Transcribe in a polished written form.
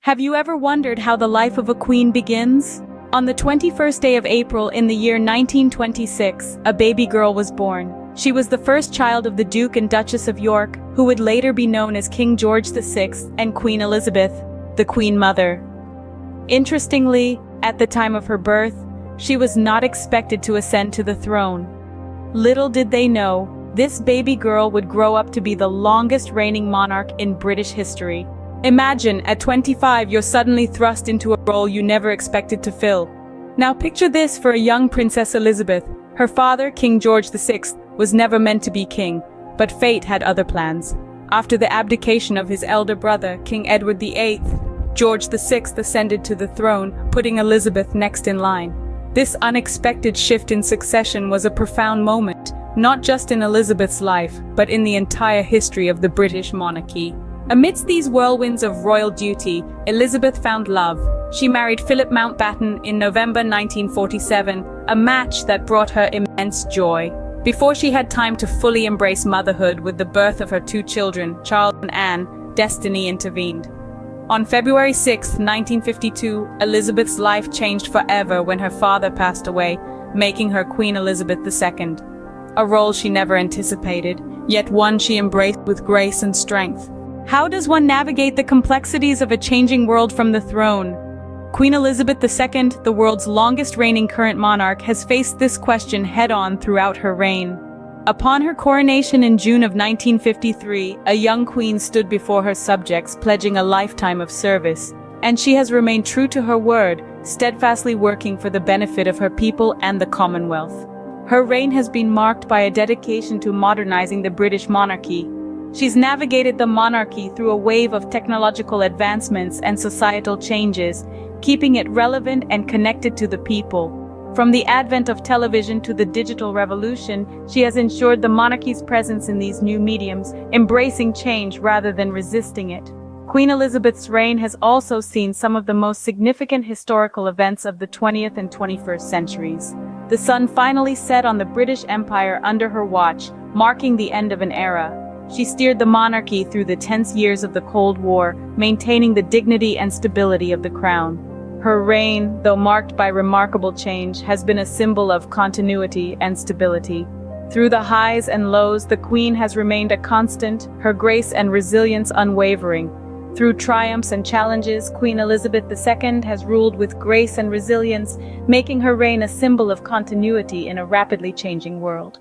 Have you ever wondered how the life of a queen begins? On the 21st day of April in the year 1926, a baby girl was born. She was the first child of the Duke and Duchess of York, who would later be known as King George VI and Queen Elizabeth, the Queen Mother. Interestingly, at the time of her birth, she was not expected to ascend to the throne. Little did they know, this baby girl would grow up to be the longest reigning monarch in British history. Imagine, at 25, you're suddenly thrust into a role you never expected to fill. Now picture this for a young Princess Elizabeth. Her father, King George VI, was never meant to be king, but fate had other plans. After the abdication of his elder brother, King Edward VIII, George VI ascended to the throne, putting Elizabeth next in line. This unexpected shift in succession was a profound moment, not just in Elizabeth's life, but in the entire history of the British monarchy. Amidst these whirlwinds of royal duty, Elizabeth found love. She married Philip Mountbatten in November 1947, a match that brought her immense joy. Before she had time to fully embrace motherhood with the birth of her two children, Charles and Anne, destiny intervened. On February 6, 1952, Elizabeth's life changed forever when her father passed away, making her Queen Elizabeth II. A role she never anticipated, yet one she embraced with grace and strength. How does one navigate the complexities of a changing world from the throne? Queen Elizabeth II, the world's longest reigning current monarch, has faced this question head-on throughout her reign. Upon her coronation in June of 1953, a young queen stood before her subjects, pledging a lifetime of service. And she has remained true to her word, steadfastly working for the benefit of her people and the Commonwealth. Her reign has been marked by a dedication to modernizing the British monarchy. She's navigated the monarchy through a wave of technological advancements and societal changes, keeping it relevant and connected to the people. From the advent of television to the digital revolution, she has ensured the monarchy's presence in these new mediums, embracing change rather than resisting it. Queen Elizabeth's reign has also seen some of the most significant historical events of the 20th and 21st centuries. The sun finally set on the British Empire under her watch, marking the end of an era. She steered the monarchy through the tense years of the Cold War, maintaining the dignity and stability of the crown. Her reign, though marked by remarkable change, has been a symbol of continuity and stability. Through the highs and lows, the Queen has remained a constant, her grace and resilience unwavering. Through triumphs and challenges, Queen Elizabeth II has ruled with grace and resilience, making her reign a symbol of continuity in a rapidly changing world.